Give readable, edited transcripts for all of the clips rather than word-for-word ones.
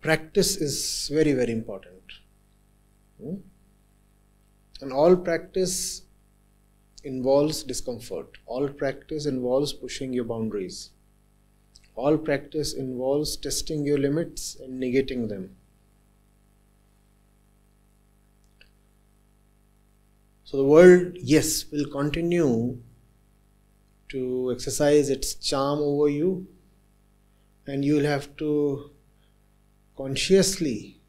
practice is very, very important. And all practice involves discomfort. All practice involves pushing your boundaries. All practice involves testing your limits and negating them. So the world, yes, will continue to exercise its charm over you, and you will have to consciously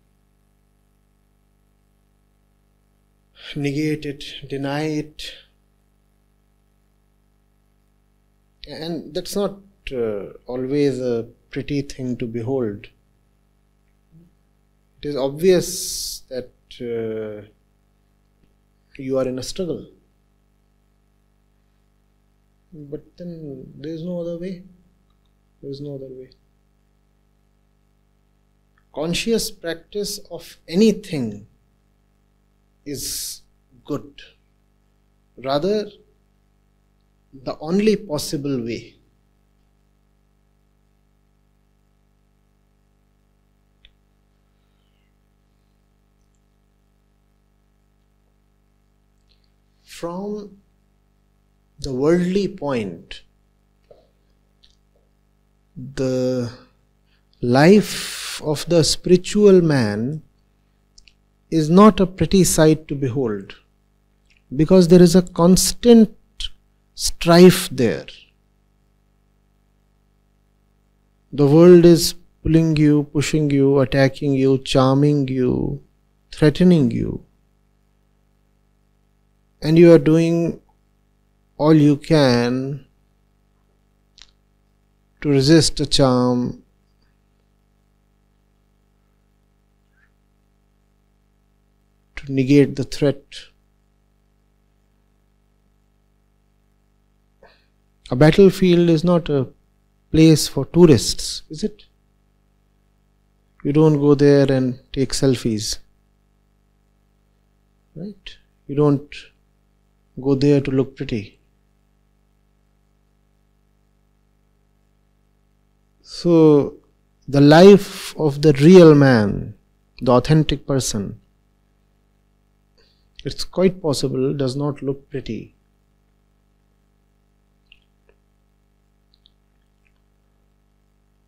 negate it, deny it. And that's not always a pretty thing to behold. It is obvious that you are in a struggle. But then there is no other way. There is no other way. Conscious practice of anything is good. Rather, the only possible way. From the worldly point, the life of the spiritual man is not a pretty sight to behold, because there is a constant strife there. The world is pulling you, pushing you, attacking you, charming you, threatening you. And you are doing all you can to resist the charm, to negate the threat. A battlefield is not a place for tourists, is it? You don't go there and take selfies, right? You don't go there to look pretty. So, the life of the real man, the authentic person, it's quite possible does not look pretty.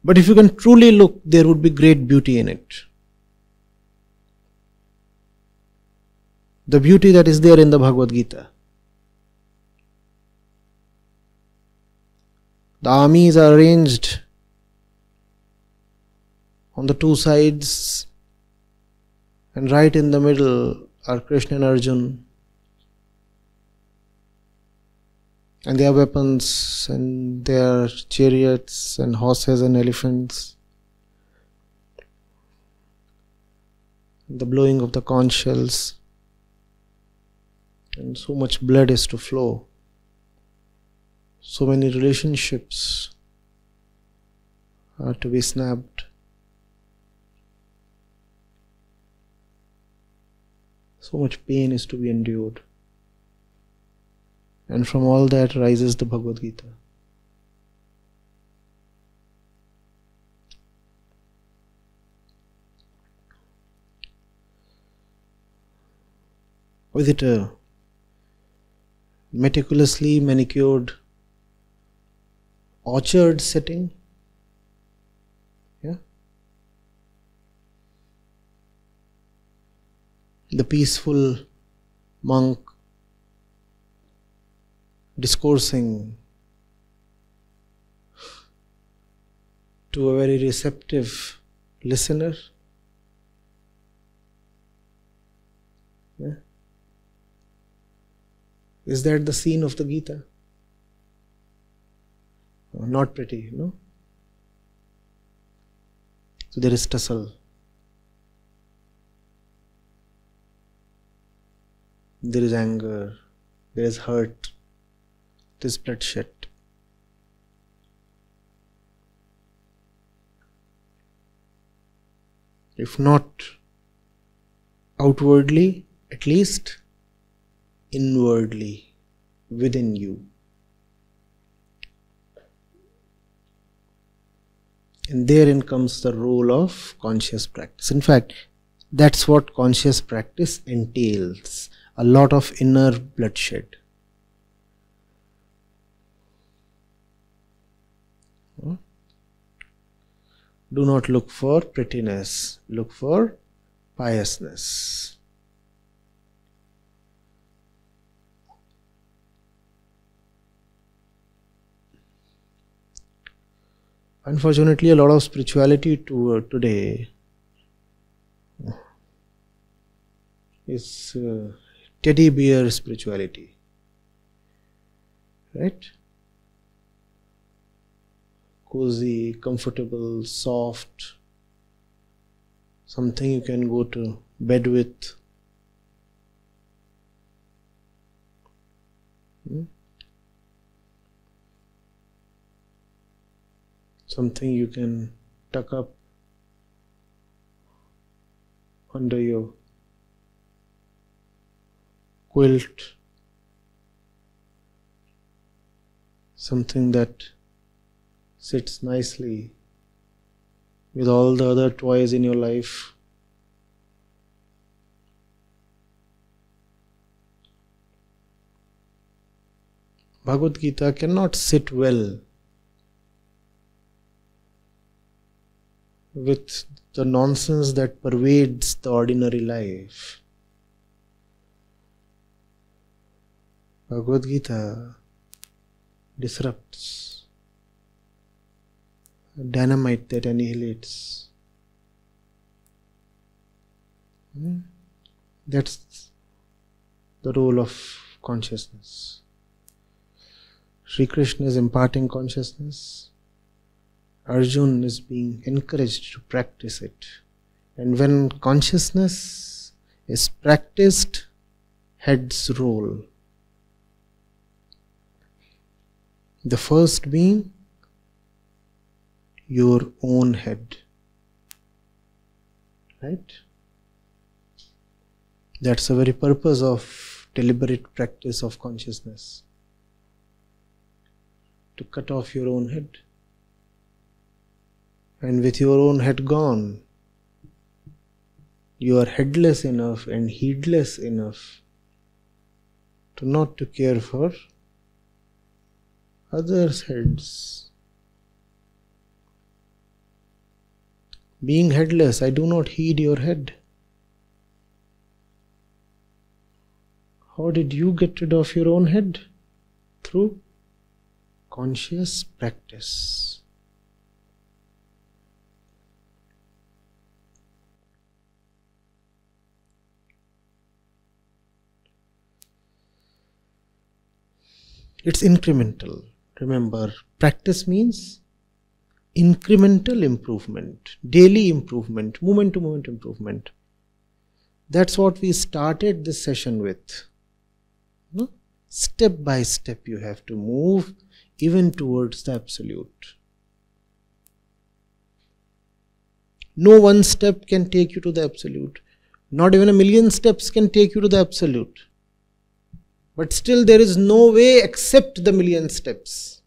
But if you can truly look, there would be great beauty in it. The beauty that is there in the Bhagavad Gita. The armies are arranged on the two sides, and right in the middle are Krishna and Arjuna, and their weapons and their chariots and horses and elephants, the blowing of the conch shells, and so much blood is to flow. So many relationships are to be snapped. So much pain is to be endured. And from all that rises the Bhagavad Gita. Or is it a meticulously manicured orchard setting? Yeah. The peaceful monk discoursing to a very receptive listener. Yeah. Is that the scene of the Gita? Not pretty, no? So there is tussle. There is anger. There is hurt. There is bloodshed. If not outwardly, at least inwardly, within you. And therein comes the role of conscious practice. In fact, that's what conscious practice entails. A lot of inner bloodshed. Do not look for prettiness, look for piousness. Unfortunately, a lot of spirituality today is teddy bear spirituality, right? Cozy, comfortable, soft, something you can go to bed with. Something you can tuck up under your quilt. Something that sits nicely with all the other toys in your life. Bhagavad Gita cannot sit well with the nonsense that pervades the ordinary life. Bhagavad Gita disrupts, dynamite that annihilates. That's the role of consciousness. Sri Krishna is imparting consciousness. Arjuna is being encouraged to practice it. And when consciousness is practiced, heads roll. The first being your own head. Right? That's the very purpose of deliberate practice of consciousness. To cut off your own head. And with your own head gone, you are headless enough and heedless enough to not to care for others' heads. Being headless, I do not heed your head. How did you get rid of your own head? Through conscious practice. It's incremental. Remember, practice means incremental improvement, daily improvement, moment to moment improvement. That's what we started this session with. No? Step by step you have to move even towards the absolute. No one step can take you to the absolute. Not even a million steps can take you to the absolute. But still there is no way except the million steps.